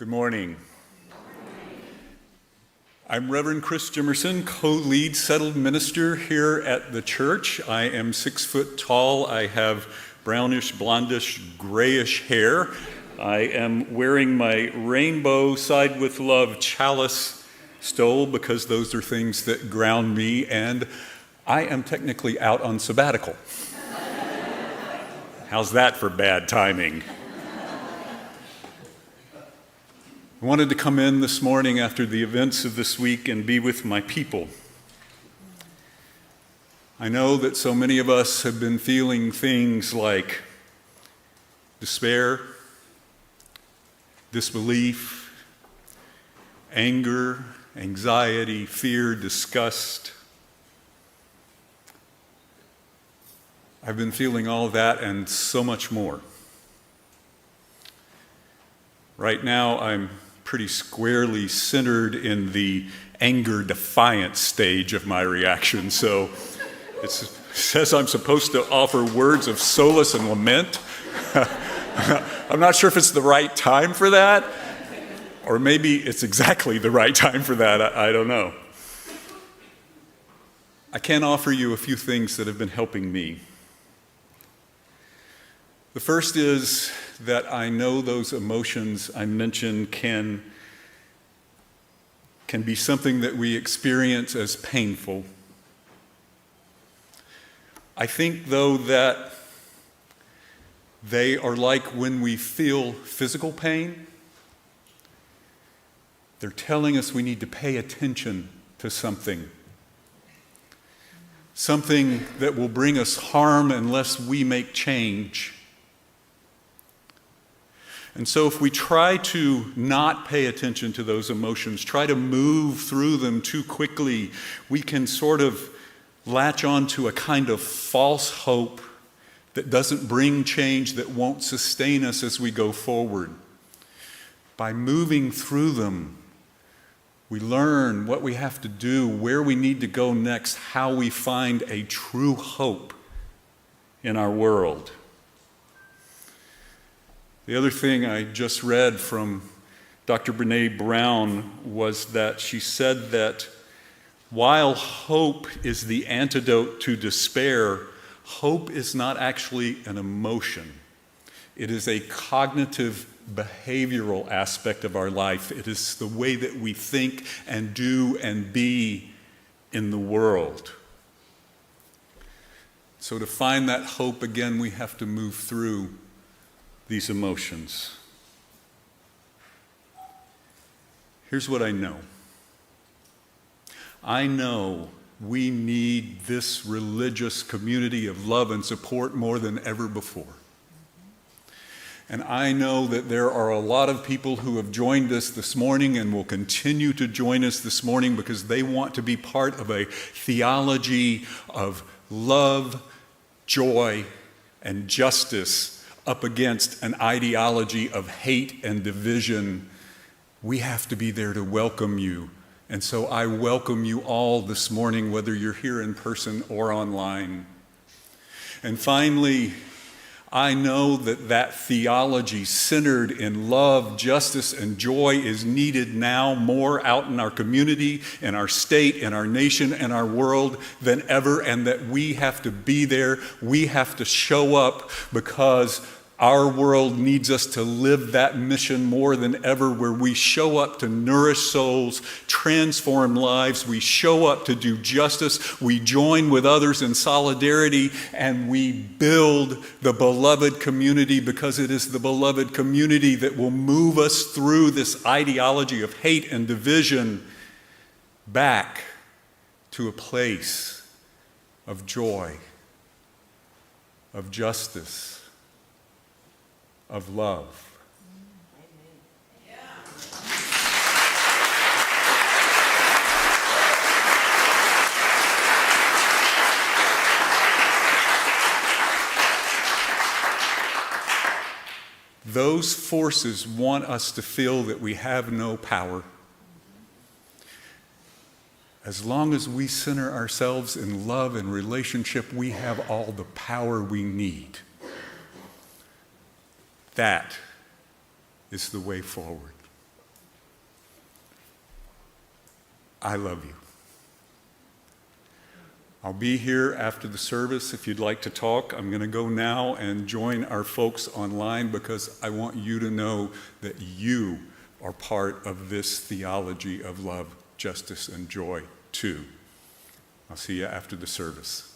Good morning. I'm Reverend Chris Jimerson, co-lead settled minister here at the church. I am 6 foot tall. I have brownish, blondish, grayish hair. I am wearing my rainbow Side with Love chalice stole because those are things that ground me, and I am technically out on sabbatical. How's that for bad timing? I wanted to come in this morning after the events of this week and be with my people. I know that so many of us have been feeling things like despair, disbelief, anger, anxiety, fear, disgust. I've been feeling all of that and so much more. Right now, I'm pretty squarely centered in the anger defiance stage of my reaction. So it says I'm supposed to offer words of solace and lament. I'm not sure if it's the right time for that, or maybe it's exactly the right time for that. I don't know. I can offer you a few things that have been helping me. The first is that I know those emotions I mentioned can be something that we experience as painful. I think, though, that they are like when we feel physical pain. They're telling us we need to pay attention to something that will bring us harm unless we make change. And so if we try to not pay attention to those emotions, try to move through them too quickly, we can sort of latch onto a kind of false hope that doesn't bring change, that won't sustain us as we go forward. By moving through them, we learn what we have to do, where we need to go next, how we find a true hope in our world. The other thing I just read from Dr. Brene Brown was that she said that while hope is the antidote to despair, hope is not actually an emotion. It is a cognitive, behavioral aspect of our life. It is the way that we think and do and be in the world. So to find that hope, again, we have to move through these emotions. Here's what I know. I know we need this religious community of love and support more than ever before. And I know that there are a lot of people who have joined us this morning and will continue to join us this morning because they want to be part of a theology of love, joy, and justice up against an ideology of hate and division. We have to be there to welcome you. And so I welcome you all this morning, whether you're here in person or online. And finally, I know that theology centered in love, justice, and joy is needed now more out in our community, in our state, in our nation, and our world than ever, and that we have to be there. We have to show up because our world needs us to live that mission more than ever, where we show up to nourish souls, transform lives, we show up to do justice, we join with others in solidarity, and we build the beloved community, because it is the beloved community that will move us through this ideology of hate and division back to a place of joy, of justice, of love. Yeah. Those forces want us to feel that we have no power. As long as we center ourselves in love and relationship, we have all the power we need. That is the way forward. I love you. I'll be here after the service if you'd like to talk. I'm going to go now and join our folks online because I want you to know that you are part of this theology of love, justice, and joy too. I'll see you after the service.